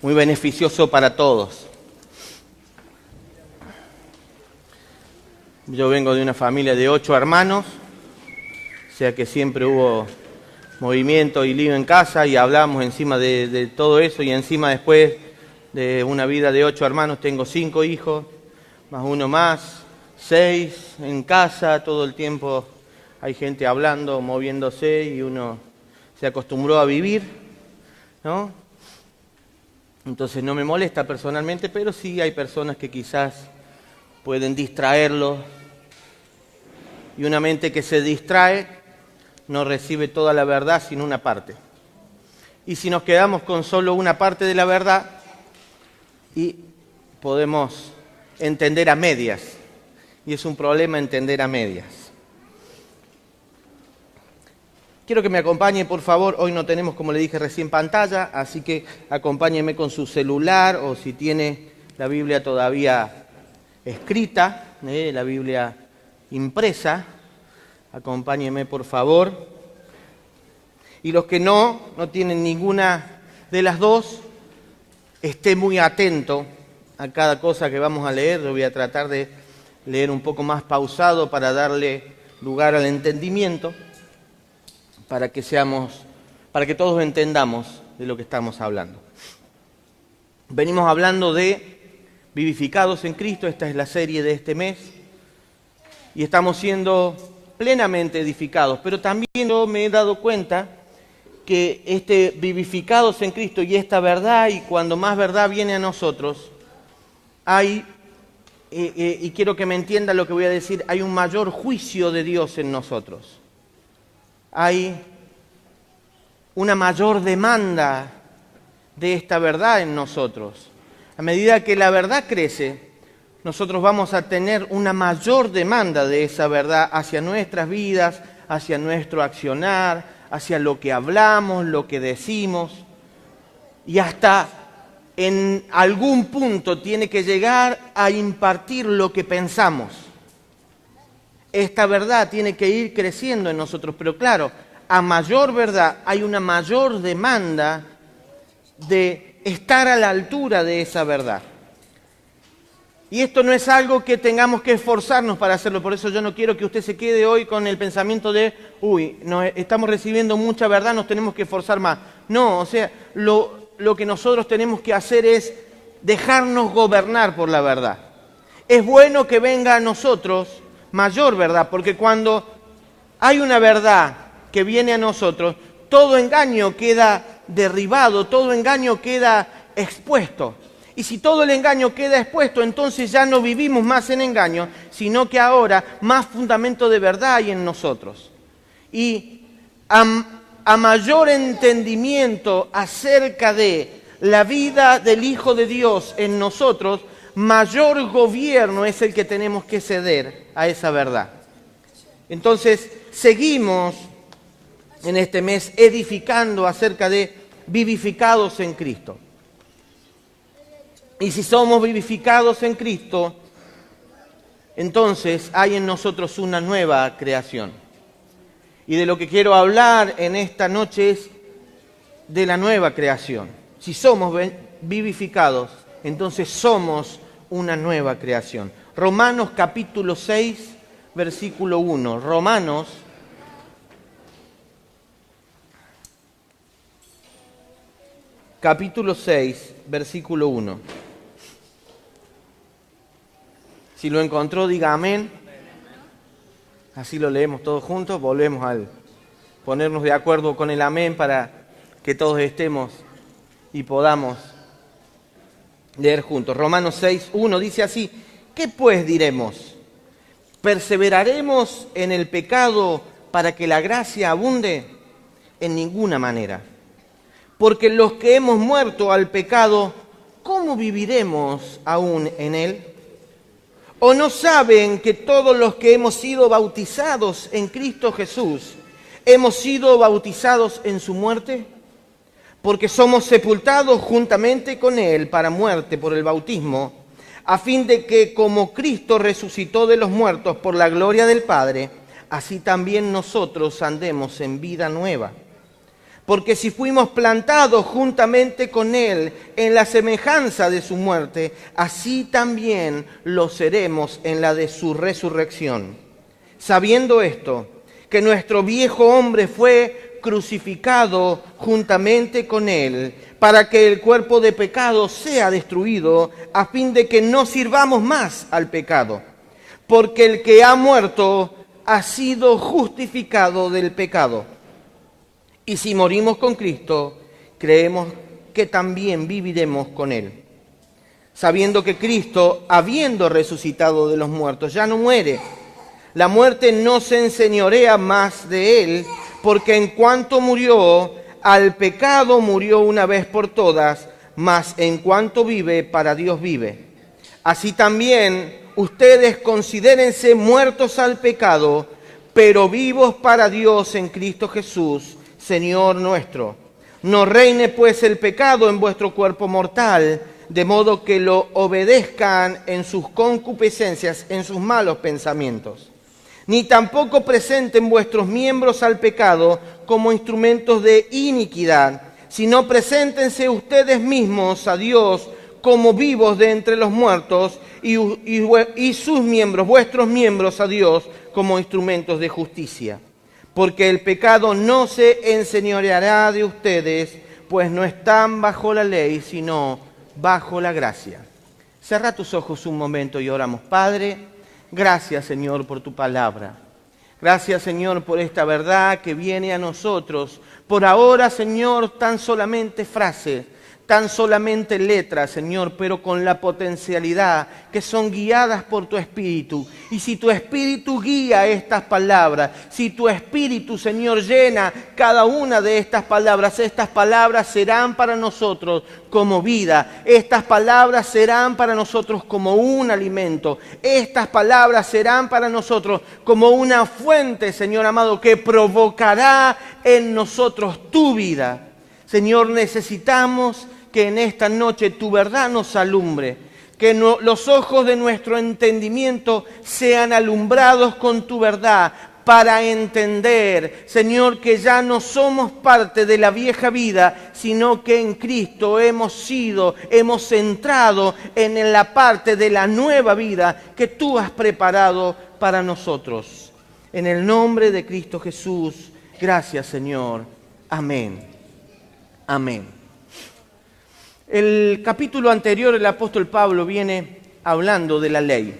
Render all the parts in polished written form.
muy beneficioso para todos. Yo vengo de una familia de 8 hermanos, o sea que siempre hubo movimiento y lío en casa y hablamos encima de todo eso, y encima después de una vida de 8 hermanos tengo 5 hijos, más uno más, 6 en casa, todo el tiempo hay gente hablando, moviéndose y uno se acostumbró a vivir, ¿no? Entonces no me molesta personalmente, pero sí hay personas que quizás pueden distraerlo, y una mente que se distrae no recibe toda la verdad sino una parte. Y si nos quedamos con solo una parte de la verdad, y podemos entender a medias, y es un problema entender a medias. Quiero que me acompañe, por favor. Hoy no tenemos, como le dije recién, pantalla, así que acompáñeme con su celular, o si tiene la Biblia todavía escrita, la Biblia impresa, acompáñeme, por favor. Y los que no tienen ninguna de las dos, esté muy atento a cada cosa que vamos a leer. Yo voy a tratar de leer un poco más pausado para darle lugar al entendimiento, para que todos entendamos de lo que estamos hablando. Venimos hablando de vivificados en Cristo. Esta es la serie de este mes y estamos siendo plenamente edificados, pero también yo me he dado cuenta que este vivificados en Cristo y esta verdad, y cuando más verdad viene a nosotros, hay, y quiero que me entienda lo que voy a decir, hay un mayor juicio de Dios en nosotros. Hay una mayor demanda de esta verdad en nosotros. A medida que la verdad crece, nosotros vamos a tener una mayor demanda de esa verdad hacia nuestras vidas, hacia nuestro accionar, hacia lo que hablamos, lo que decimos, y hasta en algún punto tiene que llegar a impartir lo que pensamos. Esta verdad tiene que ir creciendo en nosotros, pero claro, a mayor verdad hay una mayor demanda de estar a la altura de esa verdad. Y esto no es algo que tengamos que esforzarnos para hacerlo, por eso yo no quiero que usted se quede hoy con el pensamiento de, estamos recibiendo mucha verdad, nos tenemos que esforzar más. No, o sea, lo que nosotros tenemos que hacer es dejarnos gobernar por la verdad. Es bueno que venga a nosotros mayor verdad, porque cuando hay una verdad que viene a nosotros, todo engaño queda derribado, todo engaño queda expuesto. Y si todo el engaño queda expuesto, entonces ya no vivimos más en engaño, sino que ahora más fundamento de verdad hay en nosotros. Y a mayor entendimiento acerca de la vida del Hijo de Dios en nosotros, mayor gobierno es el que tenemos que ceder a esa verdad. Entonces, seguimos en este mes edificando acerca de vivificados en Cristo. Y si somos vivificados en Cristo, entonces hay en nosotros una nueva creación. Y de lo que quiero hablar en esta noche es de la nueva creación. Si somos vivificados, entonces somos una nueva creación. Romanos capítulo 6, versículo 1. Romanos capítulo 6, versículo 1. Si lo encontró, diga amén. Así lo leemos todos juntos. Volvemos a ponernos de acuerdo con el amén para que todos estemos y podamos leer juntos. Romanos 6, 1 dice así: ¿qué pues diremos? ¿Perseveraremos en el pecado para que la gracia abunde? En ninguna manera. Porque los que hemos muerto al pecado, ¿cómo viviremos aún en él? ¿O no saben que todos los que hemos sido bautizados en Cristo Jesús, hemos sido bautizados en su muerte? Porque somos sepultados juntamente con Él para muerte por el bautismo, a fin de que como Cristo resucitó de los muertos por la gloria del Padre, así también nosotros andemos en vida nueva. Porque si fuimos plantados juntamente con Él en la semejanza de su muerte, así también lo seremos en la de su resurrección. Sabiendo esto, que nuestro viejo hombre fue crucificado juntamente con Él, para que el cuerpo de pecado sea destruido, a fin de que no sirvamos más al pecado. Porque el que ha muerto ha sido justificado del pecado. Y si morimos con Cristo, creemos que también viviremos con Él. Sabiendo que Cristo, habiendo resucitado de los muertos, ya no muere. La muerte no se enseñorea más de Él, porque en cuanto murió, al pecado murió una vez por todas, mas en cuanto vive, para Dios vive. Así también ustedes considérense muertos al pecado, pero vivos para Dios en Cristo Jesús, Señor nuestro. No reine pues el pecado en vuestro cuerpo mortal, de modo que lo obedezcan en sus concupiscencias, en sus malos pensamientos. Ni tampoco presenten vuestros miembros al pecado como instrumentos de iniquidad, sino preséntense ustedes mismos a Dios como vivos de entre los muertos y sus miembros, vuestros miembros a Dios como instrumentos de justicia. Porque el pecado no se enseñoreará de ustedes, pues no están bajo la ley, sino bajo la gracia. Cerra tus ojos un momento y oramos. Padre, gracias, Señor, por tu palabra. Gracias, Señor, por esta verdad que viene a nosotros. Por ahora, Señor, tan solamente frases, tan solamente letras, Señor, pero con la potencialidad que son guiadas por tu Espíritu. Y si tu Espíritu guía estas palabras, si tu Espíritu, Señor, llena cada una de estas palabras serán para nosotros como vida. Estas palabras serán para nosotros como un alimento. Estas palabras serán para nosotros como una fuente, Señor amado, que provocará en nosotros tu vida. Señor, necesitamos que en esta noche tu verdad nos alumbre, que los ojos de nuestro entendimiento sean alumbrados con tu verdad para entender, Señor, que ya no somos parte de la vieja vida, sino que en Cristo hemos entrado en la parte de la nueva vida que tú has preparado para nosotros. En el nombre de Cristo Jesús, gracias, Señor. Amén. Amén. El capítulo anterior, el apóstol Pablo viene hablando de la ley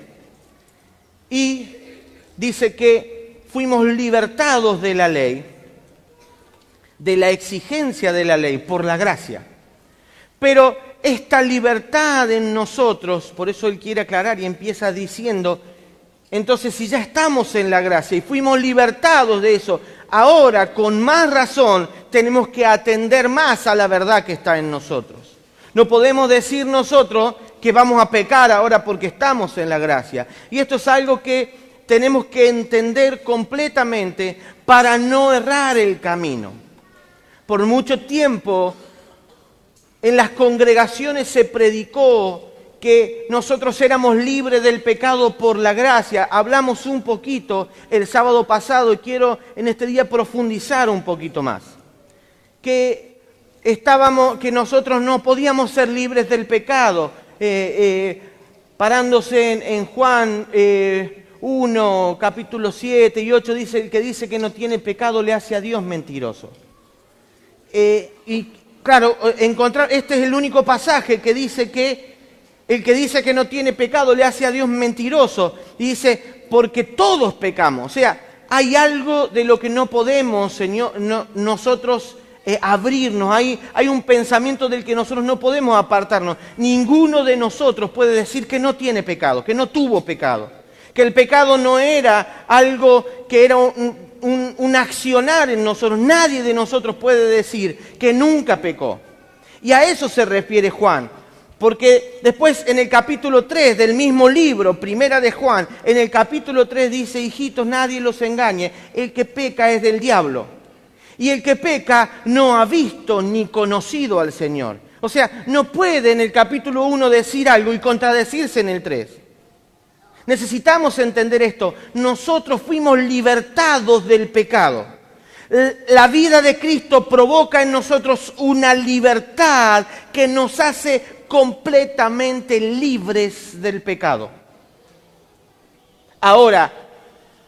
y dice que fuimos libertados de la ley, de la exigencia de la ley, por la gracia. Pero esta libertad en nosotros, por eso él quiere aclarar y empieza diciendo, entonces si ya estamos en la gracia y fuimos libertados de eso, ahora con más razón tenemos que atender más a la verdad que está en nosotros. No podemos decir nosotros que vamos a pecar ahora porque estamos en la gracia. Y esto es algo que tenemos que entender completamente para no errar el camino. Por mucho tiempo en las congregaciones se predicó que nosotros éramos libres del pecado por la gracia. Hablamos un poquito el sábado pasado y quiero en este día profundizar un poquito más. Que nosotros no podíamos ser libres del pecado. Parándose en Juan 1, capítulo 7 y 8, dice, el que dice que no tiene pecado le hace a Dios mentiroso. Y claro, este es el único pasaje que dice que el que dice que no tiene pecado le hace a Dios mentiroso. Y dice, porque todos pecamos. O sea, hay algo de lo que no podemos, Señor, nosotros abrirnos. Hay un pensamiento del que nosotros no podemos apartarnos. Ninguno de nosotros puede decir que no tiene pecado, que no tuvo pecado. Que el pecado no era algo que era un accionar en nosotros. Nadie de nosotros puede decir que nunca pecó. Y a eso se refiere Juan. Porque después en el capítulo 3 del mismo libro, Primera de Juan, en el capítulo 3 dice, hijitos, nadie los engañe, el que peca es del diablo. Y el que peca no ha visto ni conocido al Señor. O sea, no puede en el capítulo 1 decir algo y contradecirse en el 3. Necesitamos entender esto. Nosotros fuimos libertados del pecado. La vida de Cristo provoca en nosotros una libertad que nos hace completamente libres del pecado. Ahora,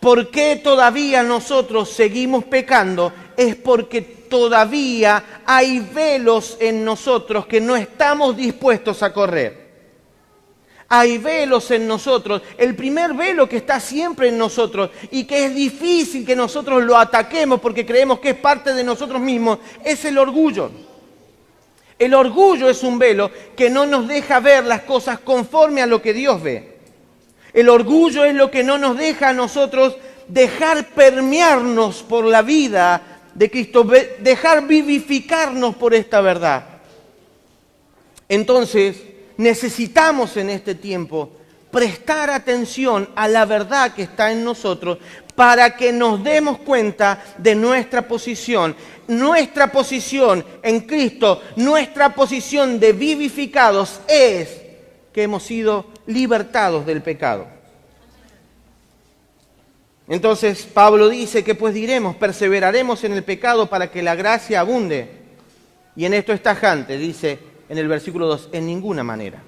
¿por qué todavía nosotros seguimos pecando? Es porque todavía hay velos en nosotros que no estamos dispuestos a correr. Hay velos en nosotros. El primer velo que está siempre en nosotros y que es difícil que nosotros lo ataquemos porque creemos que es parte de nosotros mismos, es el orgullo. El orgullo es un velo que no nos deja ver las cosas conforme a lo que Dios ve. El orgullo es lo que no nos deja a nosotros dejar permearnos por la vida de Cristo, dejar vivificarnos por esta verdad. Entonces, necesitamos en este tiempo prestar atención a la verdad que está en nosotros para que nos demos cuenta de nuestra posición en Cristo, nuestra posición de vivificados es que hemos sido libertados del pecado. Entonces Pablo dice que pues diremos, perseveraremos en el pecado para que la gracia abunde. Y en esto es tajante, dice en el versículo 2, en ninguna manera.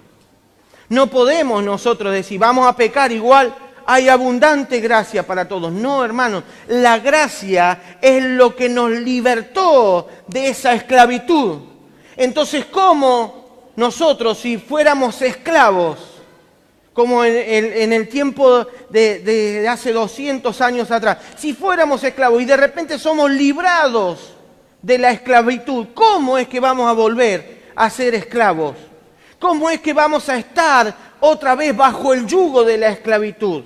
No podemos nosotros decir, vamos a pecar igual, hay abundante gracia para todos. No, hermanos, la gracia es lo que nos libertó de esa esclavitud. Entonces, ¿cómo nosotros, si fuéramos esclavos, como en el tiempo de hace 200 años atrás, si fuéramos esclavos y de repente somos librados de la esclavitud, ¿cómo es que vamos a volver a ser esclavos? ¿Cómo es que vamos a estar otra vez bajo el yugo de la esclavitud?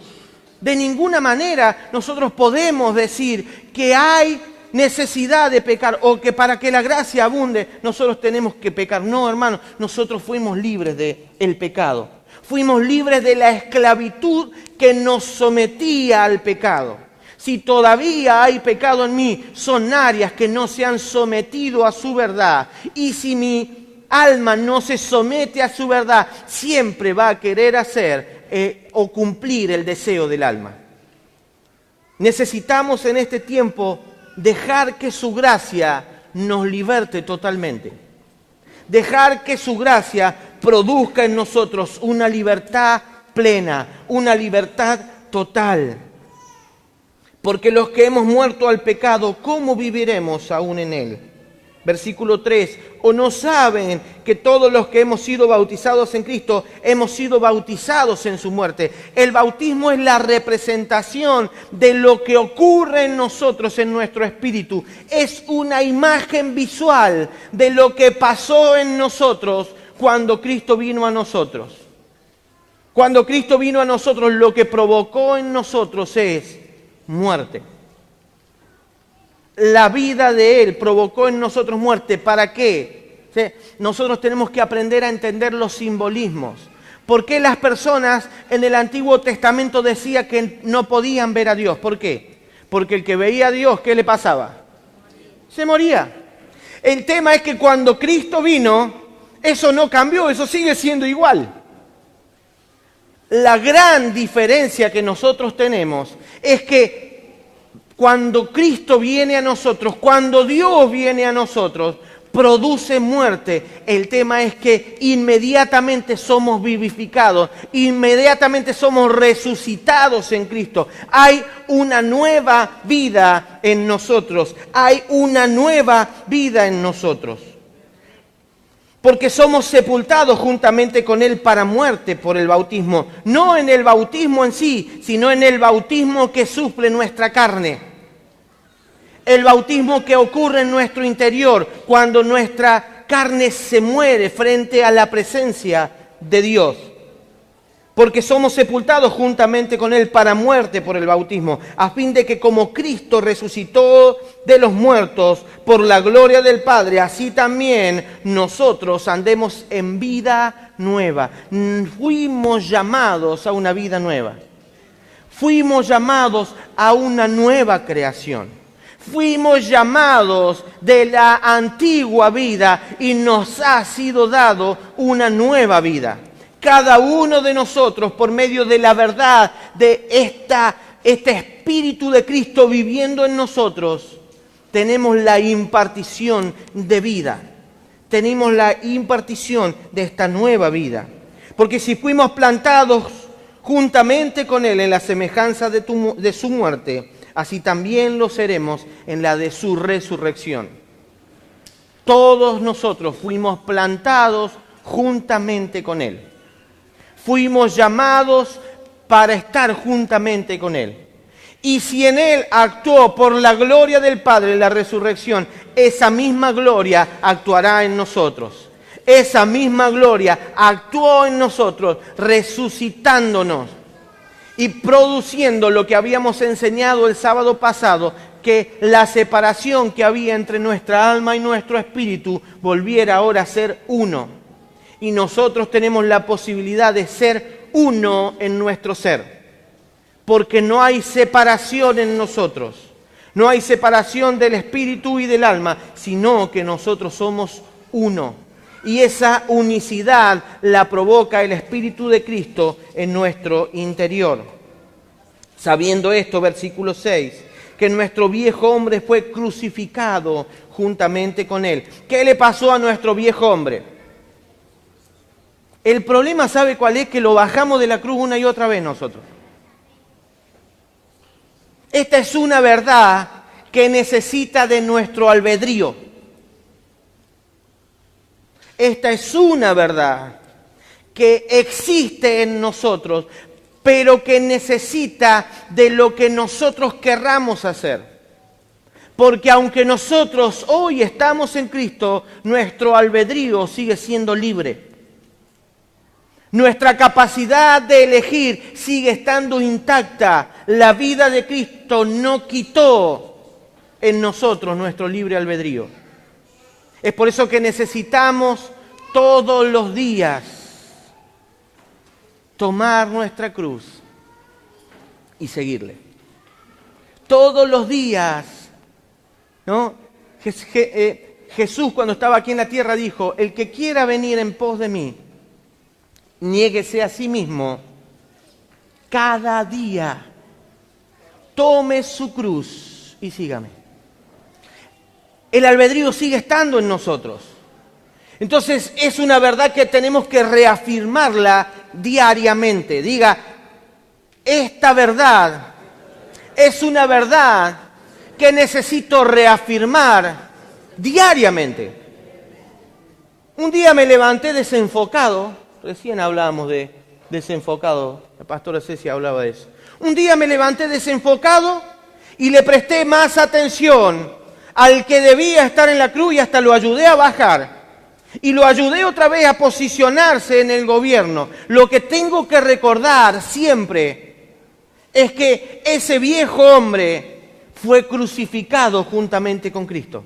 De ninguna manera nosotros podemos decir que hay necesidad de pecar o que para que la gracia abunde nosotros tenemos que pecar. No, hermano, nosotros fuimos libres del pecado. Fuimos libres de la esclavitud que nos sometía al pecado. Si todavía hay pecado en mí, son áreas que no se han sometido a su verdad. Y si mi alma no se somete a su verdad, siempre va a querer hacer o cumplir el deseo del alma. Necesitamos en este tiempo dejar que su gracia nos liberte totalmente. Dejar que su gracia produzca en nosotros una libertad plena, una libertad total. Porque los que hemos muerto al pecado, ¿cómo viviremos aún en él? Versículo 3, ¿o no saben que todos los que hemos sido bautizados en Cristo, hemos sido bautizados en su muerte? El bautismo es la representación de lo que ocurre en nosotros, en nuestro espíritu. Es una imagen visual de lo que pasó en nosotros cuando Cristo vino a nosotros. Cuando Cristo vino a nosotros, lo que provocó en nosotros es muerte. La vida de Él provocó en nosotros muerte. ¿Para qué? ¿Sí? Nosotros tenemos que aprender a entender los simbolismos. ¿Por qué las personas en el Antiguo Testamento decían que no podían ver a Dios? ¿Por qué? Porque el que veía a Dios, ¿qué le pasaba? Se moría. El tema es que cuando Cristo vino, eso no cambió, eso sigue siendo igual. La gran diferencia que nosotros tenemos es que cuando Cristo viene a nosotros, cuando Dios viene a nosotros, produce muerte. El tema es que inmediatamente somos vivificados, inmediatamente somos resucitados en Cristo. Hay una nueva vida en nosotros, hay una nueva vida en nosotros. Porque somos sepultados juntamente con Él para muerte por el bautismo. No en el bautismo en sí, sino en el bautismo que suple nuestra carne. El bautismo que ocurre en nuestro interior cuando nuestra carne se muere frente a la presencia de Dios. Porque somos sepultados juntamente con Él para muerte por el bautismo, a fin de que como Cristo resucitó de los muertos por la gloria del Padre, así también nosotros andemos en vida nueva. Fuimos llamados a una vida nueva. Fuimos llamados a una nueva creación. Fuimos llamados de la antigua vida y nos ha sido dado una nueva vida. Cada uno de nosotros, por medio de la verdad de este Espíritu de Cristo viviendo en nosotros, tenemos la impartición de vida. Tenemos la impartición de esta nueva vida. Porque si fuimos plantados juntamente con Él en la semejanza de su muerte, así también lo seremos en la de su resurrección. Todos nosotros fuimos plantados juntamente con Él. Fuimos llamados para estar juntamente con Él. Y si en Él actuó por la gloria del Padre en la resurrección, esa misma gloria actuará en nosotros. Esa misma gloria actuó en nosotros, resucitándonos y produciendo lo que habíamos enseñado el sábado pasado, que la separación que había entre nuestra alma y nuestro espíritu volviera ahora a ser uno. Y nosotros tenemos la posibilidad de ser uno en nuestro ser. Porque no hay separación en nosotros. No hay separación del espíritu y del alma, sino que nosotros somos uno. Y esa unicidad la provoca el Espíritu de Cristo en nuestro interior. Sabiendo esto, versículo 6, que nuestro viejo hombre fue crucificado juntamente con Él. ¿Qué le pasó a nuestro viejo hombre? El problema, ¿sabe cuál es? Que lo bajamos de la cruz una y otra vez nosotros. Esta es una verdad que necesita de nuestro albedrío. Esta es una verdad que existe en nosotros, pero que necesita de lo que nosotros querramos hacer. Porque aunque nosotros hoy estamos en Cristo, nuestro albedrío sigue siendo libre. Nuestra capacidad de elegir sigue estando intacta. La vida de Cristo no quitó en nosotros nuestro libre albedrío. Es por eso que necesitamos todos los días tomar nuestra cruz y seguirle. Todos los días, ¿no? Jesús, cuando estaba aquí en la tierra, dijo: el que quiera venir en pos de mí, niéguese a sí mismo cada día, tome su cruz y sígame. El albedrío sigue estando en nosotros. Entonces es una verdad que tenemos que reafirmarla diariamente. Diga, esta verdad es una verdad que necesito reafirmar diariamente. Un día me levanté desenfocado. Recién hablábamos de desenfocado, la pastora Ceci hablaba de eso. Un día me levanté desenfocado y le presté más atención al que debía estar en la cruz y hasta lo ayudé a bajar. Y lo ayudé otra vez a posicionarse en el gobierno. Lo que tengo que recordar siempre es que ese viejo hombre fue crucificado juntamente con Cristo.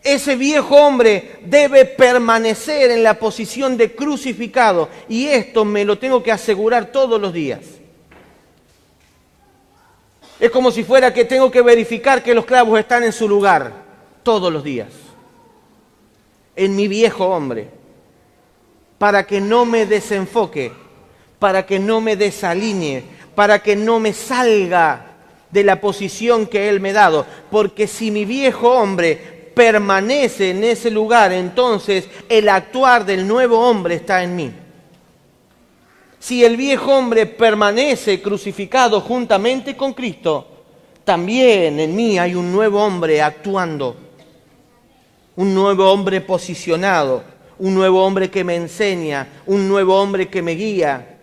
Ese viejo hombre debe permanecer en la posición de crucificado, y esto me lo tengo que asegurar todos los días. Es como si fuera que tengo que verificar que los clavos están en su lugar todos los días. En mi viejo hombre, para que no me desenfoque, para que no me desalinee, para que no me salga de la posición que Él me ha dado. Porque si mi viejo hombre permanece en ese lugar, entonces el actuar del nuevo hombre está en mí. Si el viejo hombre permanece crucificado juntamente con Cristo, también en mí hay un nuevo hombre actuando, un nuevo hombre posicionado, un nuevo hombre que me enseña, un nuevo hombre que me guía,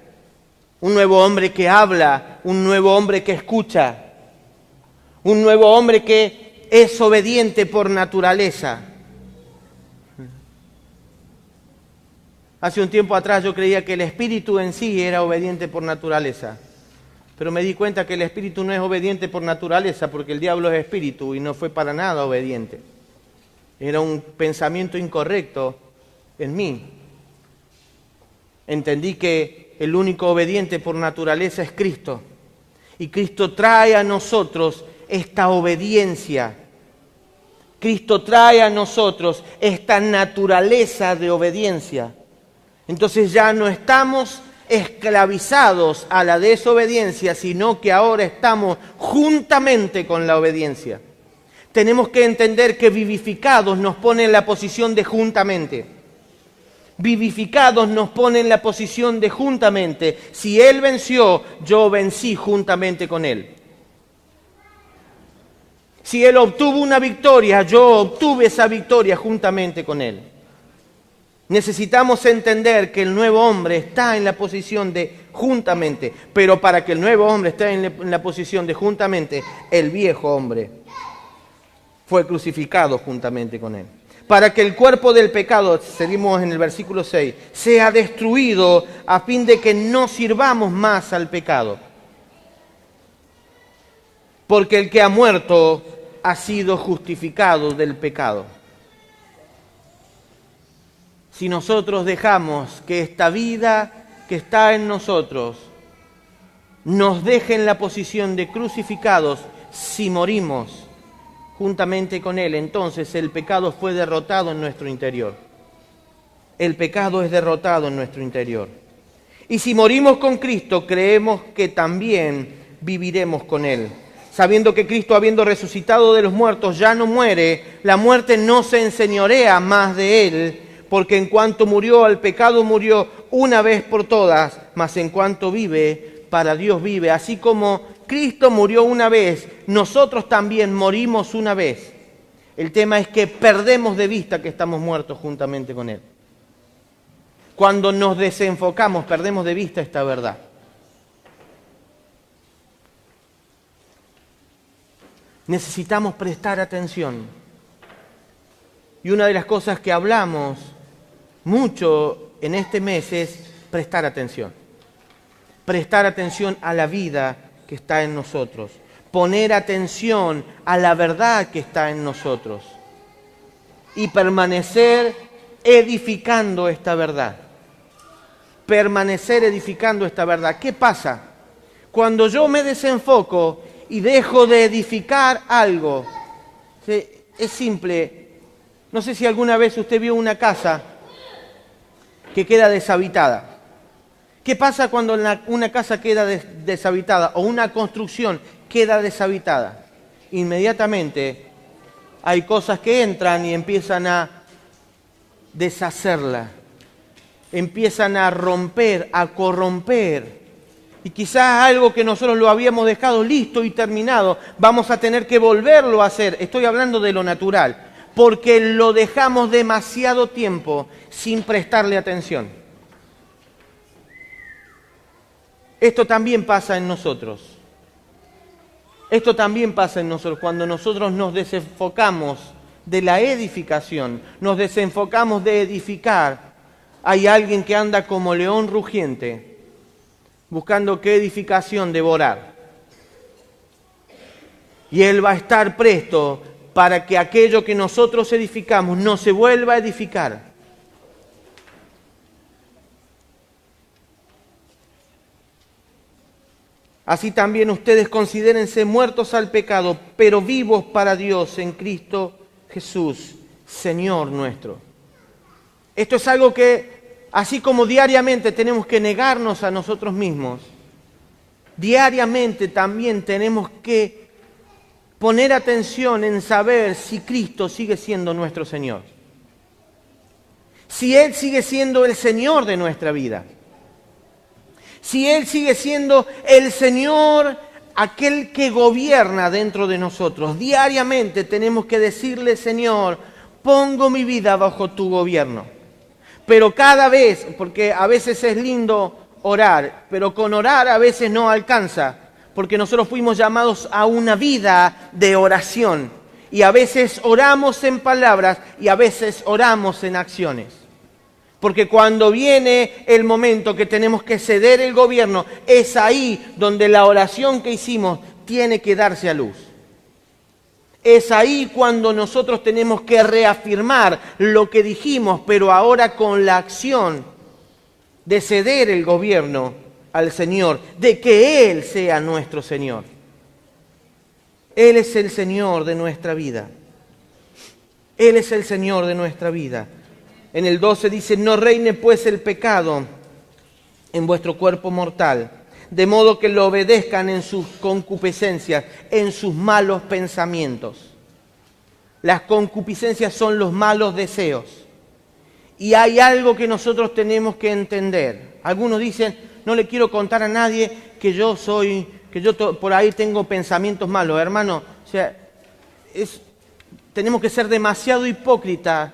un nuevo hombre que habla, un nuevo hombre que escucha, un nuevo hombre que es obediente por naturaleza. Hace un tiempo atrás yo creía que el espíritu en sí era obediente por naturaleza, pero me di cuenta que el espíritu no es obediente por naturaleza, porque el diablo es espíritu y no fue para nada obediente. Era un pensamiento incorrecto en mí. Entendí que el único obediente por naturaleza es Cristo, y Cristo trae a nosotros esta obediencia. Cristo trae a nosotros esta naturaleza de obediencia. Entonces ya no estamos esclavizados a la desobediencia, sino que ahora estamos juntamente con la obediencia. tenemos que entender que vivificados nos pone en la posición de juntamente. Vivificados nos pone en la posición de juntamente. Si Él venció, yo vencí juntamente con Él. Si Él obtuvo una victoria, yo obtuve esa victoria juntamente con Él. Necesitamos entender que el nuevo hombre está en la posición de juntamente, pero para que el nuevo hombre esté en la posición de juntamente, el viejo hombre fue crucificado juntamente con Él. Para que el cuerpo del pecado, seguimos en el versículo 6, sea destruido a fin de que no sirvamos más al pecado. Porque el que ha muerto ha sido justificado del pecado. Si nosotros dejamos que esta vida que está en nosotros nos deje en la posición de crucificados, si morimos juntamente con Él, entonces el pecado fue derrotado en nuestro interior. El pecado es derrotado en nuestro interior. Y si morimos con Cristo, creemos que también viviremos con Él. Sabiendo que Cristo, habiendo resucitado de los muertos, ya no muere, la muerte no se enseñorea más de Él, porque en cuanto murió al pecado, murió una vez por todas, mas en cuanto vive, para Dios vive. Así como Cristo murió una vez, nosotros también morimos una vez. El tema es que perdemos de vista que estamos muertos juntamente con Él. Cuando nos desenfocamos, perdemos de vista esta verdad. Necesitamos prestar atención. Y una de las cosas que hablamos mucho en este mes es prestar atención. Prestar atención a la vida que está en nosotros. Poner atención a la verdad que está en nosotros. Y permanecer edificando esta verdad. Permanecer edificando esta verdad. ¿Qué pasa? Cuando yo me desenfoco y dejo de edificar algo, es simple. No sé si alguna vez usted vio una casa que queda deshabitada. ¿Qué pasa cuando una casa queda deshabitada o una construcción queda deshabitada? Inmediatamente hay cosas que entran y empiezan a deshacerla, empiezan a romper, a corromper. Y quizás algo que nosotros lo habíamos dejado listo y terminado, vamos a tener que volverlo a hacer. Estoy hablando de lo natural, porque lo dejamos demasiado tiempo sin prestarle atención. Esto también pasa en nosotros. Esto también pasa en nosotros cuando nosotros nos desenfocamos de la edificación, nos desenfocamos de edificar. Hay alguien que anda como león rugiente, buscando qué edificación devorar. Y él va a estar presto para que aquello que nosotros edificamos no se vuelva a edificar. Así también ustedes considérense muertos al pecado, pero vivos para Dios en Cristo Jesús, Señor nuestro. Esto es algo que, así como diariamente tenemos que negarnos a nosotros mismos, diariamente también tenemos que poner atención en saber si Cristo sigue siendo nuestro Señor. Si Él sigue siendo el Señor de nuestra vida. Si Él sigue siendo el Señor, aquel que gobierna dentro de nosotros. Diariamente tenemos que decirle, Señor, pongo mi vida bajo tu gobierno. Pero cada vez, porque a veces es lindo orar, pero con orar a veces no alcanza, porque nosotros fuimos llamados a una vida de oración. Y a veces oramos en palabras y a veces oramos en acciones. Porque cuando viene el momento que tenemos que ceder el gobierno, es ahí donde la oración que hicimos tiene que darse a luz. Es ahí cuando nosotros tenemos que reafirmar lo que dijimos, pero ahora con la acción de ceder el gobierno al Señor, de que Él sea nuestro Señor. Él es el Señor de nuestra vida. Él es el Señor de nuestra vida. En el 12 dice, no reine pues el pecado en vuestro cuerpo mortal, de modo que lo obedezcan en sus concupiscencias, en sus malos pensamientos. Las concupiscencias son los malos deseos. Y hay algo que nosotros tenemos que entender. Algunos dicen, no le quiero contar a nadie que yo por ahí tengo pensamientos malos. Hermano, o sea, tenemos que ser demasiado hipócritas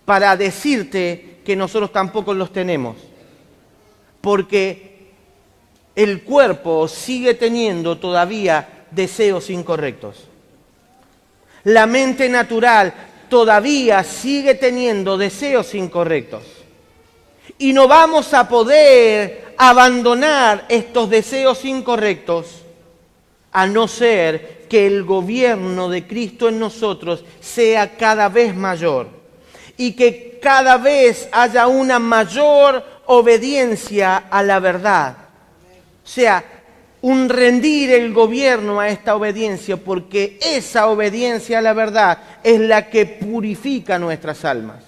para decirte que nosotros tampoco los tenemos. Porque el cuerpo sigue teniendo todavía deseos incorrectos. La mente natural todavía sigue teniendo deseos incorrectos. Y no vamos a poder abandonar estos deseos incorrectos a no ser que el gobierno de Cristo en nosotros sea cada vez mayor y que cada vez haya una mayor obediencia a la verdad. O sea, un rendir el gobierno a esta obediencia, porque esa obediencia a la verdad es la que purifica nuestras almas.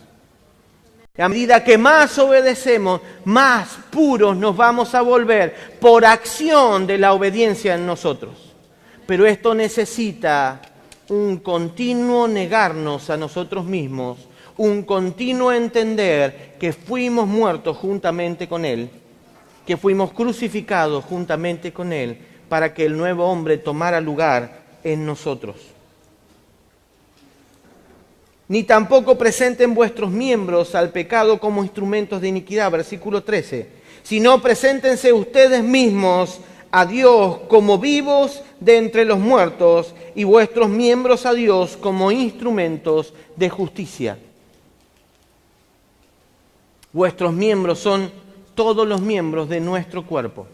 A medida que más obedecemos, más puros nos vamos a volver por acción de la obediencia en nosotros. Pero esto necesita un continuo negarnos a nosotros mismos, un continuo entender que fuimos muertos juntamente con Él, que fuimos crucificados juntamente con Él para que el nuevo hombre tomara lugar en nosotros. Ni tampoco presenten vuestros miembros al pecado como instrumentos de iniquidad, versículo 13, sino preséntense ustedes mismos a Dios como vivos de entre los muertos y vuestros miembros a Dios como instrumentos de justicia. Vuestros miembros son todos los miembros de nuestro cuerpo.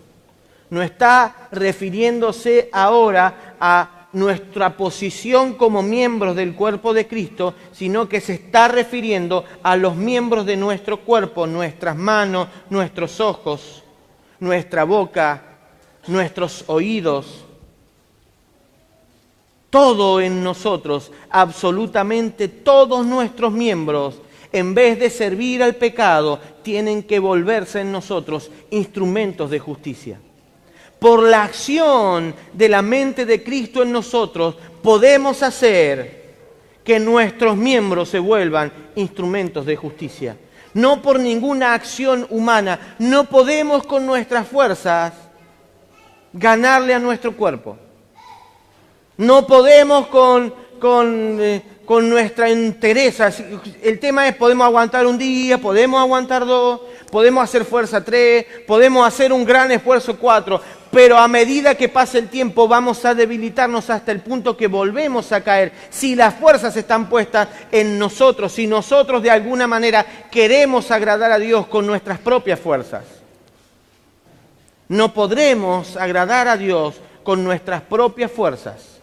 No está refiriéndose ahora a nuestra posición como miembros del cuerpo de Cristo, sino que se está refiriendo a los miembros de nuestro cuerpo, nuestras manos, nuestros ojos, nuestra boca, nuestros oídos. Todo en nosotros, absolutamente todos nuestros miembros, en vez de servir al pecado, tienen que volverse en nosotros instrumentos de justicia. Por la acción de la mente de Cristo en nosotros, podemos hacer que nuestros miembros se vuelvan instrumentos de justicia. No por ninguna acción humana. No podemos con nuestras fuerzas ganarle a nuestro cuerpo. No podemos con nuestra entereza. El tema es, podemos aguantar un día, podemos aguantar 2, podemos hacer fuerza 3, podemos hacer un gran esfuerzo 4, pero a medida que pase el tiempo vamos a debilitarnos hasta el punto que volvemos a caer. Si las fuerzas están puestas en nosotros, si nosotros de alguna manera queremos agradar a Dios con nuestras propias fuerzas, no podremos agradar a Dios con nuestras propias fuerzas.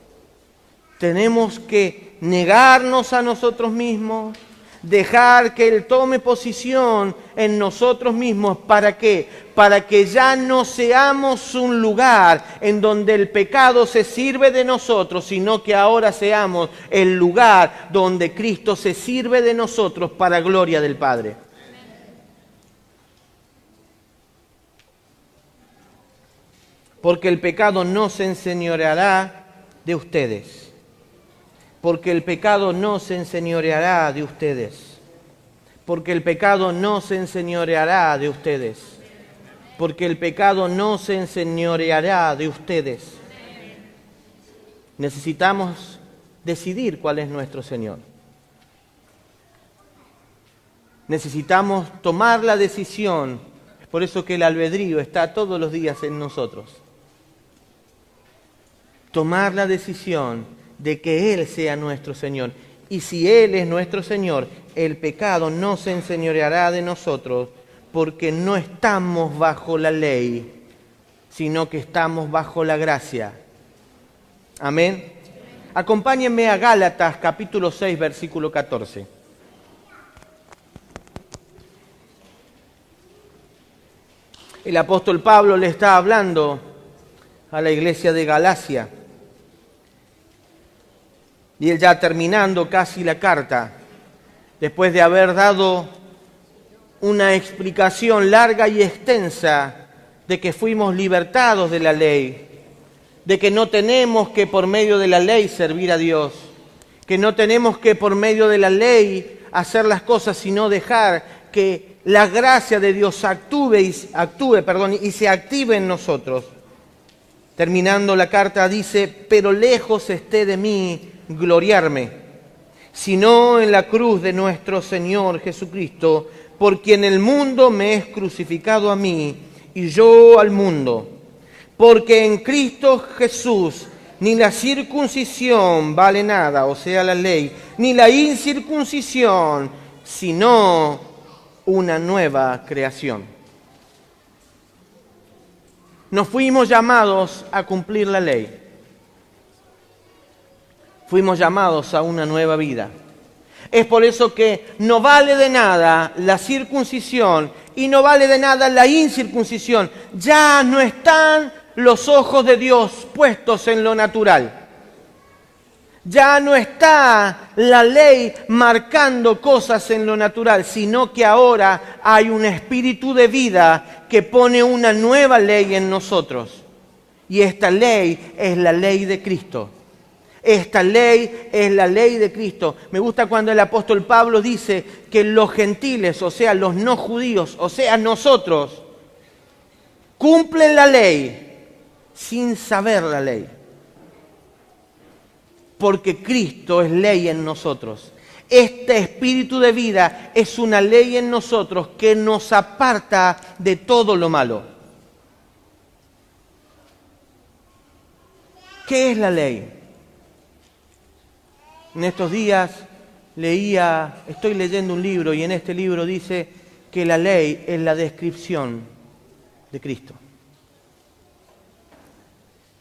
Tenemos que negarnos a nosotros mismos, dejar que Él tome posición en nosotros mismos. ¿Para qué? Para que ya no seamos un lugar en donde el pecado se sirve de nosotros, sino que ahora seamos el lugar donde Cristo se sirve de nosotros para gloria del Padre. Porque el pecado no se enseñoreará de ustedes. Porque el pecado no se enseñoreará de ustedes. Porque el pecado no se enseñoreará de ustedes. Porque el pecado no se enseñoreará de ustedes. Necesitamos decidir cuál es nuestro Señor. Necesitamos tomar la decisión. Es por eso que el albedrío está todos los días en nosotros. Tomar la decisión de que Él sea nuestro Señor. Y si Él es nuestro Señor, el pecado no se enseñoreará de nosotros, porque no estamos bajo la ley, sino que estamos bajo la gracia. Amén. Acompáñenme a Gálatas capítulo 6, versículo 14. El apóstol Pablo le está hablando a la iglesia de Galacia. Y él ya terminando casi la carta, después de haber dado una explicación larga y extensa de que fuimos libertados de la ley, de que no tenemos que por medio de la ley servir a Dios, que no tenemos que por medio de la ley hacer las cosas, sino dejar que la gracia de Dios actúe y se active en nosotros. Terminando la carta dice: pero lejos esté de mí gloriarme, sino en la cruz de nuestro Señor Jesucristo, por quien el mundo me es crucificado a mí y yo al mundo. Porque en Cristo Jesús ni la circuncisión vale nada, o sea, la ley, ni la incircuncisión, sino una nueva creación. No fuimos llamados a cumplir la ley. Fuimos llamados a una nueva vida. Es por eso que no vale de nada la circuncisión y no vale de nada la incircuncisión. Ya no están los ojos de Dios puestos en lo natural. Ya no está la ley marcando cosas en lo natural, sino que ahora hay un espíritu de vida que pone una nueva ley en nosotros. Y esta ley es la ley de Cristo. Esta ley es la ley de Cristo. Me gusta cuando el apóstol Pablo dice que los gentiles, o sea, los no judíos, o sea, nosotros, cumplen la ley sin saber la ley. Porque Cristo es ley en nosotros. Este espíritu de vida es una ley en nosotros que nos aparta de todo lo malo. ¿Qué es la ley? En estos días estoy leyendo un libro y en este libro dice que la ley es la descripción de Cristo.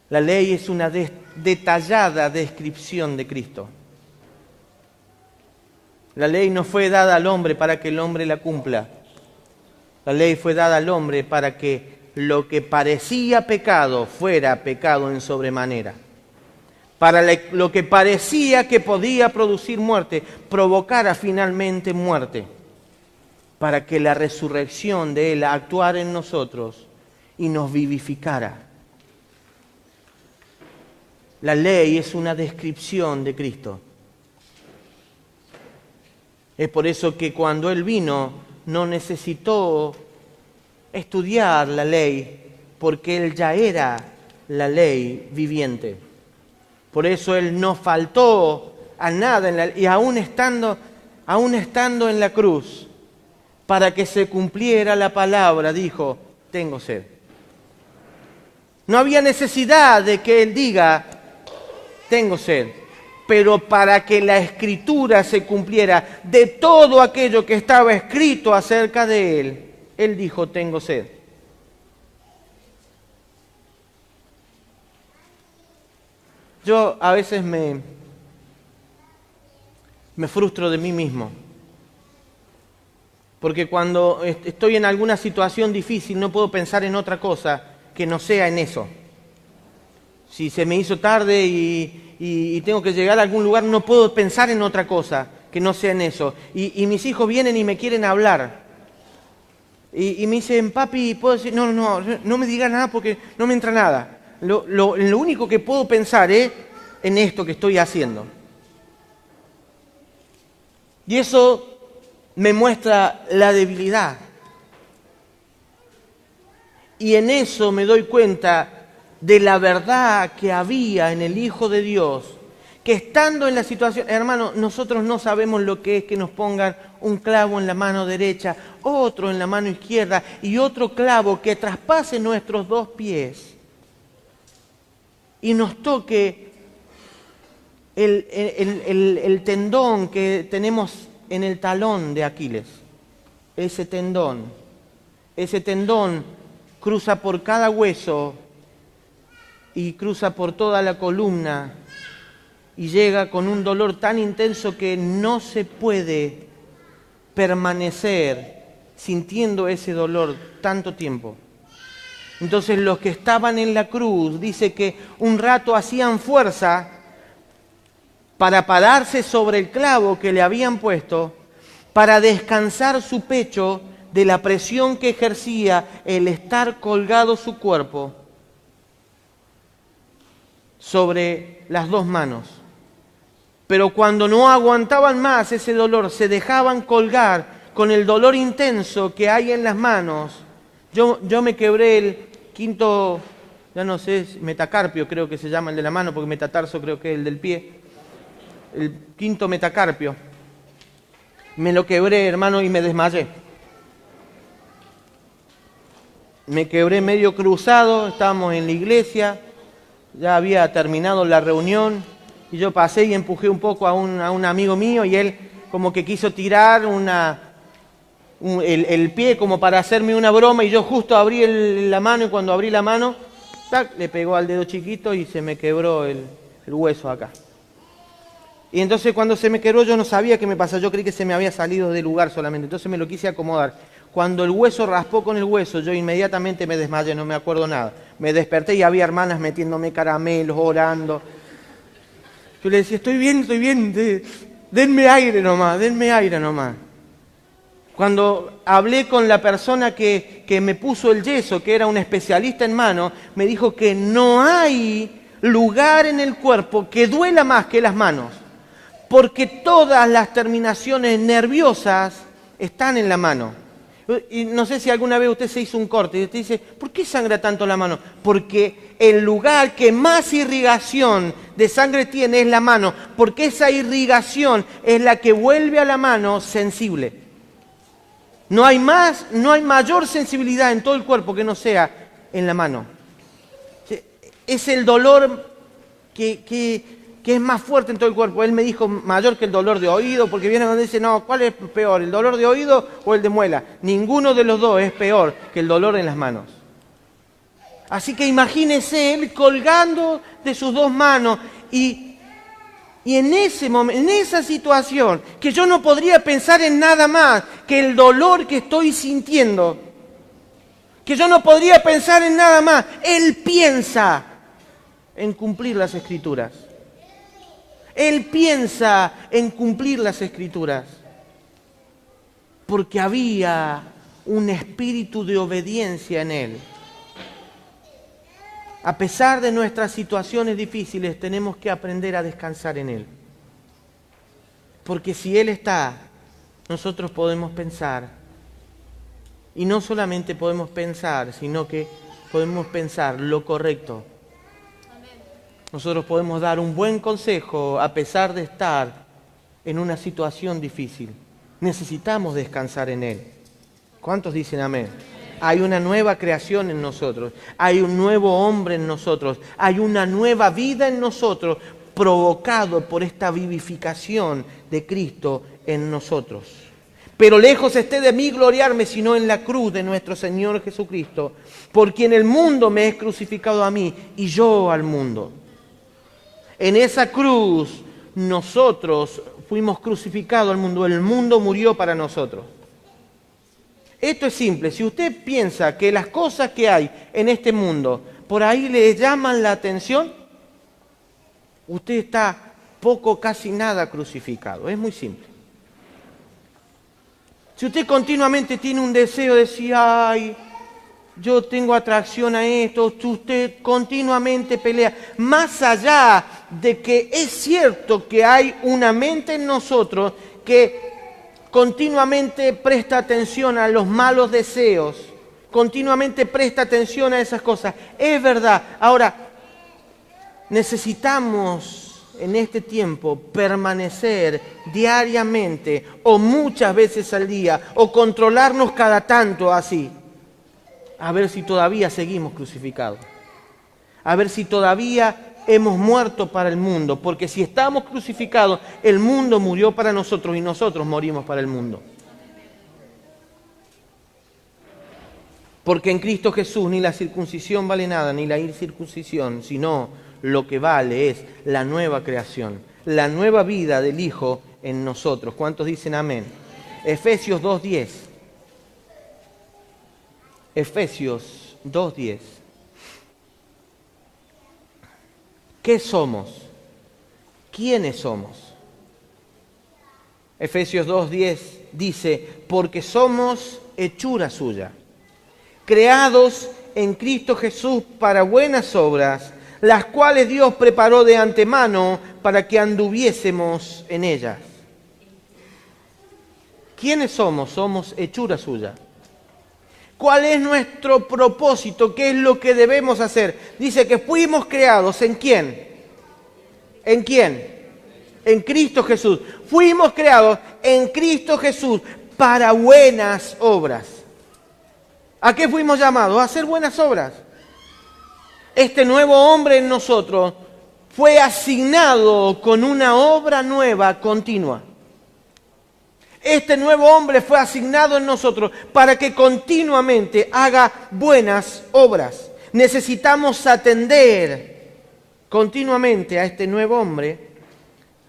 La ley es una detallada descripción de Cristo. La ley no fue dada al hombre para que el hombre la cumpla. La ley fue dada al hombre para que lo que parecía pecado fuera pecado en sobremanera. Para lo que parecía que podía producir muerte, provocara finalmente muerte. Para que la resurrección de Él actuara en nosotros y nos vivificara. La ley es una descripción de Cristo. Es por eso que cuando Él vino no necesitó estudiar la ley, porque Él ya era la ley viviente. Por eso Él no faltó a nada, y aún estando en la cruz, para que se cumpliera la palabra, dijo: tengo sed. No había necesidad de que Él diga: tengo sed, pero para que la Escritura se cumpliera de todo aquello que estaba escrito acerca de Él, Él dijo: tengo sed. Yo a veces me frustro de mí mismo, porque cuando estoy en alguna situación difícil no puedo pensar en otra cosa que no sea en eso. Si se me hizo tarde y tengo que llegar a algún lugar, no puedo pensar en otra cosa que no sea en eso. Y mis hijos vienen y me quieren hablar. Y me dicen: papi, ¿puedo decir? No me digas nada porque no me entra nada. Lo único que puedo pensar es en esto que estoy haciendo. Y eso me muestra la debilidad. Y en eso me doy cuenta de la verdad que había en el Hijo de Dios, que estando en la situación, hermano, nosotros no sabemos lo que es que nos pongan un clavo en la mano derecha, otro en la mano izquierda y otro clavo que traspase nuestros 2 pies y nos toque el tendón que tenemos en el talón de Aquiles. Ese tendón cruza por cada hueso y cruza por toda la columna y llega con un dolor tan intenso que no se puede permanecer sintiendo ese dolor tanto tiempo. Entonces los que estaban en la cruz, dice que un rato hacían fuerza para pararse sobre el clavo que le habían puesto, para descansar su pecho de la presión que ejercía el estar colgado su cuerpo sobre las 2 manos. Pero cuando no aguantaban más ese dolor, se dejaban colgar con el dolor intenso que hay en las manos. Yo me quebré el quinto, ya no sé, metacarpio creo que se llama el de la mano, porque metatarso creo que es el del pie. El quinto metacarpio. Me lo quebré, hermano, y me desmayé. Me quebré medio cruzado, estábamos en la iglesia, ya había terminado la reunión, y yo pasé y empujé un poco a un amigo mío, y él como que quiso tirar el pie como para hacerme una broma, y yo justo abrí la mano, y cuando abrí la mano, ¡tac!, le pegó al dedo chiquito y se me quebró el hueso acá. Y entonces cuando se me quebró yo no sabía qué me pasaba, yo creí que se me había salido del lugar solamente, entonces me lo quise acomodar. Cuando el hueso raspó con el hueso, yo inmediatamente me desmayé, no me acuerdo nada. Me desperté y había hermanas metiéndome caramelos, orando. Yo le decía, estoy bien, denme aire nomás. Cuando hablé con la persona que me puso el yeso, que era un especialista en mano, me dijo que no hay lugar en el cuerpo que duela más que las manos, porque todas las terminaciones nerviosas están en la mano. Y no sé si alguna vez usted se hizo un corte y usted dice, ¿por qué sangra tanto la mano? Porque el lugar que más irrigación de sangre tiene es la mano, porque esa irrigación es la que vuelve a la mano sensible. No hay mayor sensibilidad en todo el cuerpo que no sea en la mano. Es el dolor que es más fuerte en todo el cuerpo. Él me dijo mayor que el dolor de oído, porque viene cuando dice, no, ¿cuál es peor, el dolor de oído o el de muela? Ninguno de los dos es peor que el dolor en las manos. Así que imagínese él colgando de sus dos manos y en ese momento, en esa situación, que yo no podría pensar en nada más que el dolor que estoy sintiendo, que yo no podría pensar en nada más, él piensa en cumplir las Escrituras. Él piensa en cumplir las Escrituras, porque había un espíritu de obediencia en él. A pesar de nuestras situaciones difíciles, tenemos que aprender a descansar en él. Porque si él está, nosotros podemos pensar. Y no solamente podemos pensar, sino que podemos pensar lo correcto. Nosotros podemos dar un buen consejo a pesar de estar en una situación difícil. Necesitamos descansar en él. ¿Cuántos dicen amén? Hay una nueva creación en nosotros, hay un nuevo hombre en nosotros, hay una nueva vida en nosotros, provocado por esta vivificación de Cristo en nosotros. Pero lejos esté de mí gloriarme, sino en la cruz de nuestro Señor Jesucristo, por quien el mundo me es crucificado a mí y yo al mundo. En esa cruz nosotros fuimos crucificados al mundo, el mundo murió para nosotros. Esto es simple, si usted piensa que las cosas que hay en este mundo por ahí le llaman la atención, usted está poco, casi nada crucificado, es muy simple. Si usted continuamente tiene un deseo de decir, ay, yo tengo atracción a esto, usted continuamente pelea, más allá de que es cierto que hay una mente en nosotros que continuamente presta atención a los malos deseos, continuamente presta atención a esas cosas, es verdad. Ahora, necesitamos en este tiempo permanecer diariamente o muchas veces al día o controlarnos cada tanto así, a ver si todavía seguimos crucificados, a ver si todavía hemos muerto para el mundo, porque si estamos crucificados, el mundo murió para nosotros y nosotros morimos para el mundo. Porque en Cristo Jesús ni la circuncisión vale nada, ni la incircuncisión, sino lo que vale es la nueva creación, la nueva vida del Hijo en nosotros. ¿Cuántos dicen amén? Efesios 2:10. Efesios 2:10. ¿Qué somos? ¿Quiénes somos? Efesios 2:10 dice, porque somos hechura suya, creados en Cristo Jesús para buenas obras, las cuales Dios preparó de antemano para que anduviésemos en ellas. ¿Quiénes somos? Somos hechura suya. ¿Cuál es nuestro propósito? ¿Qué es lo que debemos hacer? Dice que fuimos creados, ¿en quién? ¿En quién? En Cristo Jesús. Fuimos creados en Cristo Jesús para buenas obras. ¿A qué fuimos llamados? A hacer buenas obras. Este nuevo hombre en nosotros fue asignado con una obra nueva continua. Este nuevo hombre fue asignado en nosotros para que continuamente haga buenas obras. Necesitamos atender continuamente a este nuevo hombre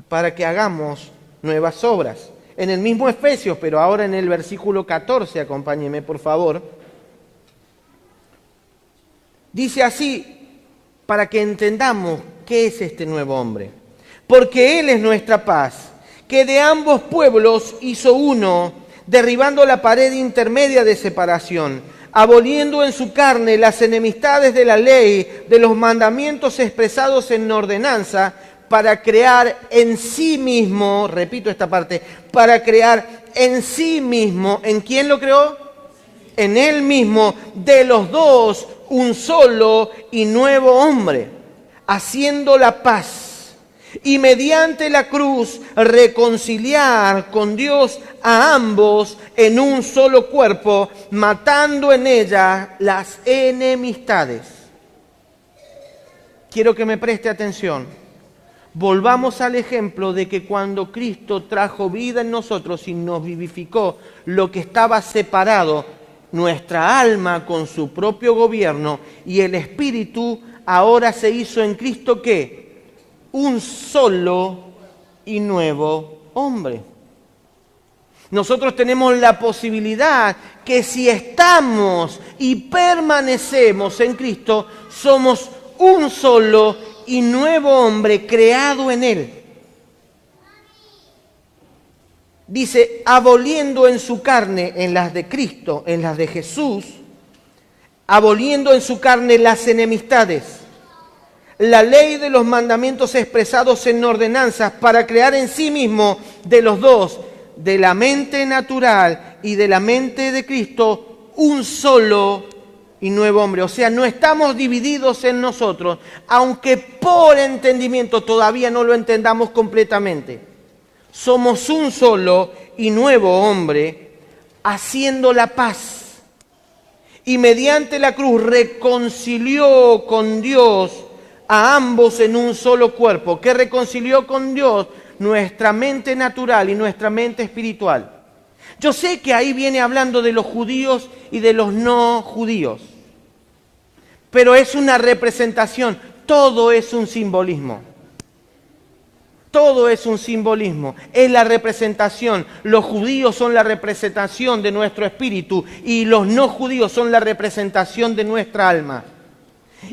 para que hagamos nuevas obras. En el mismo Efesios, pero ahora en el versículo 14, acompáñeme por favor. Dice así, para que entendamos qué es este nuevo hombre. Porque Él es nuestra paz, que de ambos pueblos hizo uno, derribando la pared intermedia de separación, aboliendo en su carne las enemistades de la ley, de los mandamientos expresados en ordenanza, para crear en sí mismo, repito esta parte, para crear en sí mismo, ¿en quién lo creó? En Él mismo, de los dos, un solo y nuevo hombre, haciendo la paz. Y mediante la cruz reconciliar con Dios a ambos en un solo cuerpo, matando en ella las enemistades. Quiero que me preste atención. Volvamos al ejemplo de que cuando Cristo trajo vida en nosotros y nos vivificó, lo que estaba separado, nuestra alma con su propio gobierno y el Espíritu, ahora se hizo en Cristo ¿qué? Un solo y nuevo hombre. Nosotros tenemos la posibilidad que si estamos y permanecemos en Cristo, somos un solo y nuevo hombre creado en Él. Dice, aboliendo en su carne, en las de Cristo, en las de Jesús, aboliendo en su carne las enemistades, la ley de los mandamientos expresados en ordenanzas, para crear en sí mismo de los dos, de la mente natural y de la mente de Cristo, un solo y nuevo hombre. O sea, no estamos divididos en nosotros, aunque por entendimiento todavía no lo entendamos completamente. Somos un solo y nuevo hombre haciendo la paz. Y mediante la cruz reconcilió con Dios a ambos en un solo cuerpo. ¿Qué reconcilió con Dios? Nuestra mente natural y nuestra mente espiritual. Yo sé que ahí viene hablando de los judíos y de los no judíos, pero es una representación, todo es un simbolismo. Todo es un simbolismo, es la representación. Los judíos son la representación de nuestro espíritu y los no judíos son la representación de nuestra alma.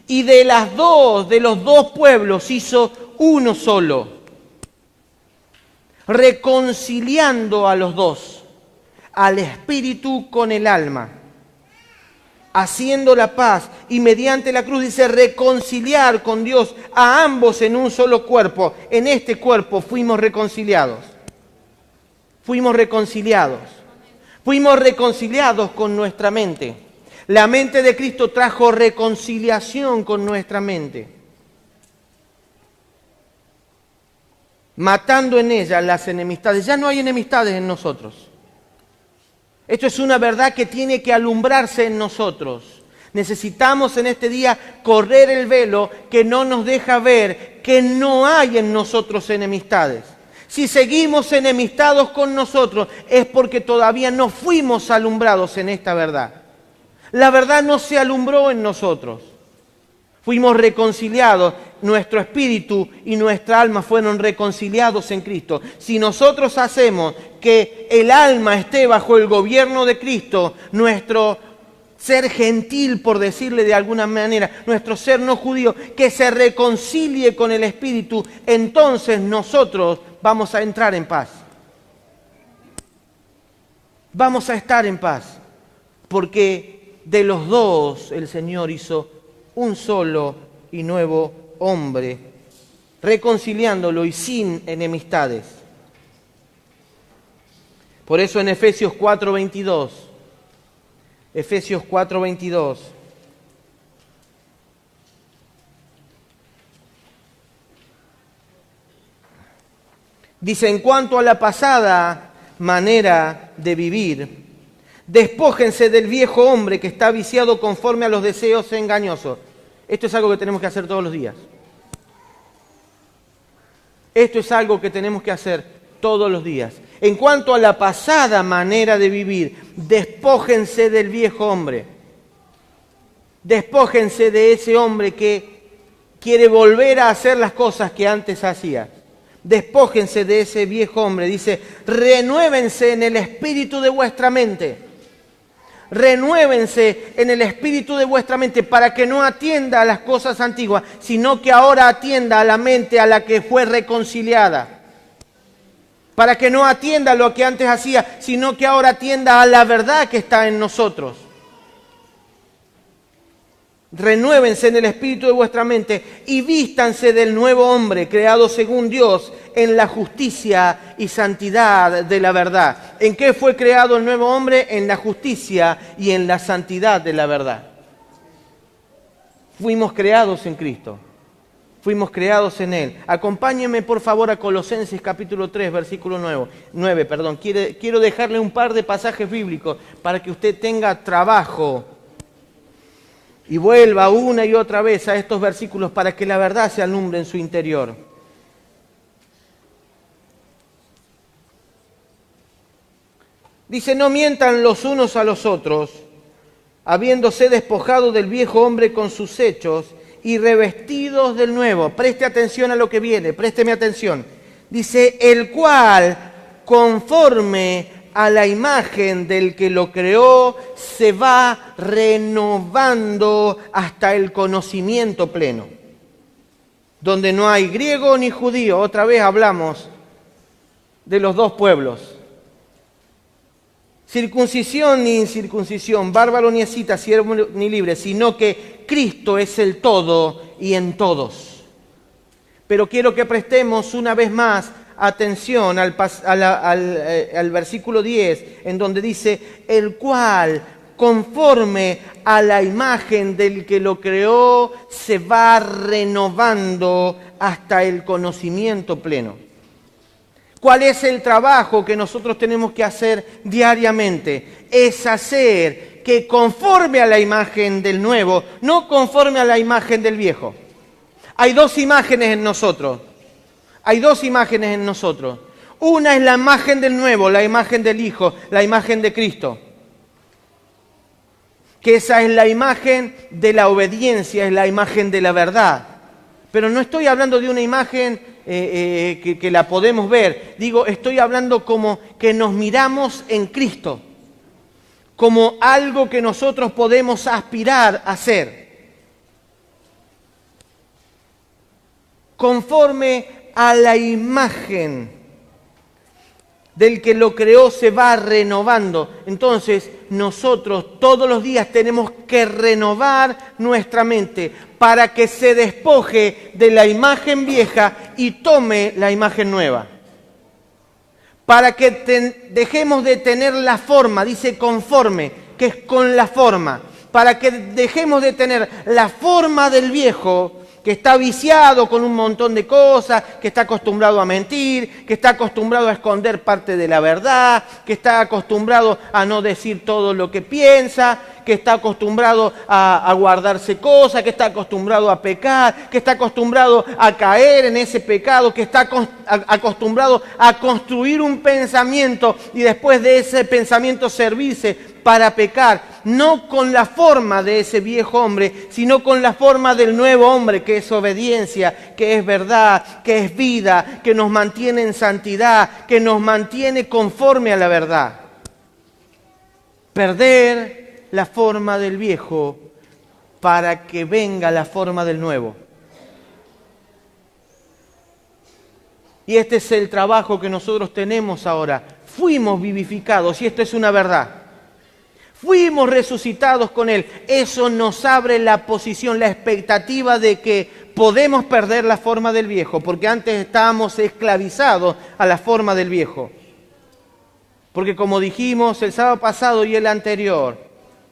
Y de los dos pueblos hizo uno solo, reconciliando a los dos, al espíritu con el alma, haciendo la paz, y mediante la cruz dice reconciliar con Dios a ambos en un solo cuerpo. En este cuerpo fuimos reconciliados. Fuimos reconciliados. Fuimos reconciliados con nuestra mente. La mente de Cristo trajo reconciliación con nuestra mente, matando en ella las enemistades. Ya no hay enemistades en nosotros. Esto es una verdad que tiene que alumbrarse en nosotros. Necesitamos en este día correr el velo que no nos deja ver que no hay en nosotros enemistades. Si seguimos enemistados con nosotros es porque todavía no fuimos alumbrados en esta verdad. La verdad no se alumbró en nosotros. Fuimos reconciliados, nuestro espíritu y nuestra alma fueron reconciliados en Cristo. Si nosotros hacemos que el alma esté bajo el gobierno de Cristo, nuestro ser gentil, por decirle de alguna manera, nuestro ser no judío, que se reconcilie con el espíritu, entonces nosotros vamos a entrar en paz. Vamos a estar en paz, porque de los dos el Señor hizo un solo y nuevo hombre, reconciliándolo y sin enemistades. Por eso en Efesios 4:22, Efesios 4:22, dice, en cuanto a la pasada manera de vivir, despójense del viejo hombre que está viciado conforme a los deseos engañosos. Esto es algo que tenemos que hacer todos los días. Esto es algo que tenemos que hacer todos los días. En cuanto a la pasada manera de vivir, despójense del viejo hombre. Despójense de ese hombre que quiere volver a hacer las cosas que antes hacía. Despójense de ese viejo hombre. Dice, renuévense en el espíritu de vuestra mente. Renuévense en el espíritu de vuestra mente para que no atienda a las cosas antiguas, sino que ahora atienda a la mente a la que fue reconciliada. Para que no atienda a lo que antes hacía, sino que ahora atienda a la verdad que está en nosotros. Renuévense en el espíritu de vuestra mente y vístanse del nuevo hombre creado según Dios en la justicia y santidad de la verdad. ¿En qué fue creado el nuevo hombre? En la justicia y en la santidad de la verdad. Fuimos creados en Cristo. Fuimos creados en Él. Acompáñenme por favor a Colosenses capítulo 3, versículo 9. Quiero dejarle un par de pasajes bíblicos para que usted tenga trabajo y vuelva una y otra vez a estos versículos para que la verdad se alumbre en su interior. Dice, no mientan los unos a los otros, habiéndose despojado del viejo hombre con sus hechos y revestidos del nuevo. Preste atención a lo que viene, présteme atención. Dice, el cual, conforme a la imagen del que lo creó, se va renovando hasta el conocimiento pleno. Donde no hay griego ni judío, otra vez hablamos de los dos pueblos. Circuncisión ni incircuncisión, bárbaro ni escita, siervo ni libre, sino que Cristo es el todo y en todos. Pero quiero que prestemos una vez más atención al versículo 10, en donde dice, el cual, conforme a la imagen del que lo creó, se va renovando hasta el conocimiento pleno. ¿Cuál es el trabajo que nosotros tenemos que hacer diariamente? Es hacer que conforme a la imagen del nuevo, no conforme a la imagen del viejo. Hay dos imágenes en nosotros. Hay dos imágenes en nosotros. Una es la imagen del nuevo, la imagen del Hijo, la imagen de Cristo. Que esa es la imagen de la obediencia, es la imagen de la verdad. Pero no estoy hablando de una imagen que la podemos ver. Digo, estoy hablando como que nos miramos en Cristo, como algo que nosotros podemos aspirar a ser. Conforme a la imagen del que lo creó se va renovando. Entonces, nosotros todos los días tenemos que renovar nuestra mente para que se despoje de la imagen vieja y tome la imagen nueva. Para que dejemos de tener la forma, dice conforme, que es con la forma. Para que dejemos de tener la forma del viejo, que está viciado con un montón de cosas, que está acostumbrado a mentir, que está acostumbrado a esconder parte de la verdad, que está acostumbrado a no decir todo lo que piensa, que está acostumbrado a guardarse cosas, que está acostumbrado a pecar, que está acostumbrado a caer en ese pecado, que está acostumbrado a construir un pensamiento y después de ese pensamiento servirse para pecar, no con la forma de ese viejo hombre, sino con la forma del nuevo hombre, que es obediencia, que es verdad, que es vida, que nos mantiene en santidad, que nos mantiene conforme a la verdad. Perder la forma del viejo para que venga la forma del nuevo. Y este es el trabajo que nosotros tenemos ahora. Fuimos vivificados, y esto es una verdad. Fuimos resucitados con Él. Eso nos abre la posición, la expectativa de que podemos perder la forma del viejo, porque antes estábamos esclavizados a la forma del viejo. Porque como dijimos el sábado pasado y el anterior,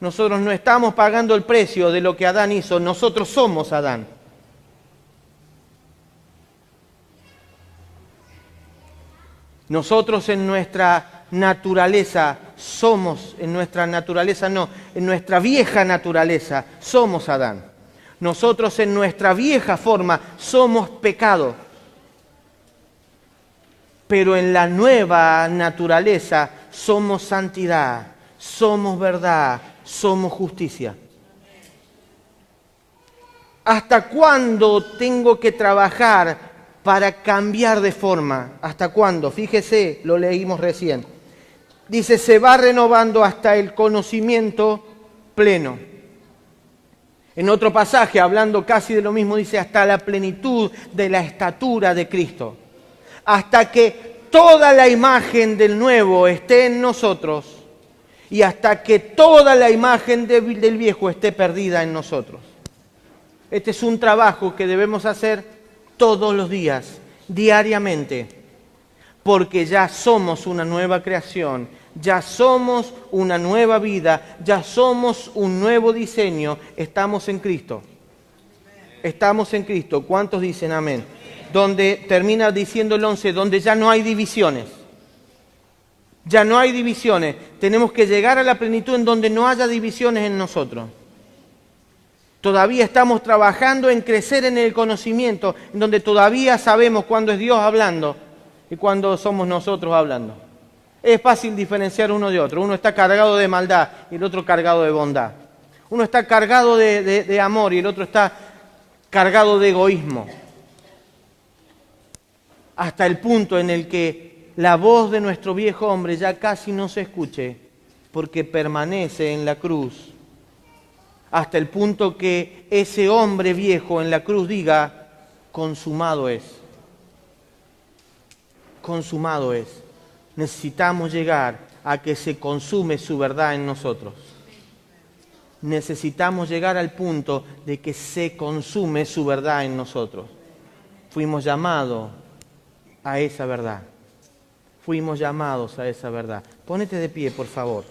nosotros no estamos pagando el precio de lo que Adán hizo, nosotros somos Adán. Nosotros en nuestra naturaleza somos, en nuestra vieja naturaleza somos Adán. Nosotros en nuestra vieja forma somos pecado. Pero en la nueva naturaleza somos santidad, somos verdad, somos justicia. ¿Hasta cuándo tengo que trabajar para cambiar de forma? ¿Hasta cuándo? Fíjese, lo leímos recién. Dice, se va renovando hasta el conocimiento pleno. En otro pasaje, hablando casi de lo mismo, dice, hasta la plenitud de la estatura de Cristo. Hasta que toda la imagen del nuevo esté en nosotros y hasta que toda la imagen del viejo esté perdida en nosotros. Este es un trabajo que debemos hacer todos los días, diariamente, porque ya somos una nueva creación, ya somos una nueva vida, ya somos un nuevo diseño, estamos en Cristo. Estamos en Cristo. ¿Cuántos dicen amén? Donde termina diciendo el 11, donde ya no hay divisiones. Ya no hay divisiones. Tenemos que llegar a la plenitud en donde no haya divisiones en nosotros. Todavía estamos trabajando en crecer en el conocimiento, en donde todavía sabemos cuándo es Dios hablando y cuándo somos nosotros hablando. Es fácil diferenciar uno de otro. Uno está cargado de maldad y el otro cargado de bondad. Uno está cargado de amor y el otro está cargado de egoísmo. Hasta el punto en el que la voz de nuestro viejo hombre ya casi no se escuche porque permanece en la cruz. Hasta el punto que ese hombre viejo en la cruz diga, consumado es. Consumado es. Necesitamos llegar a que se consume su verdad en nosotros. Necesitamos llegar al punto de que se consume su verdad en nosotros. Fuimos llamados a esa verdad. Fuimos llamados a esa verdad. Pónete de pie, por favor.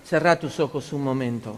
Cerrá tus ojos un momento.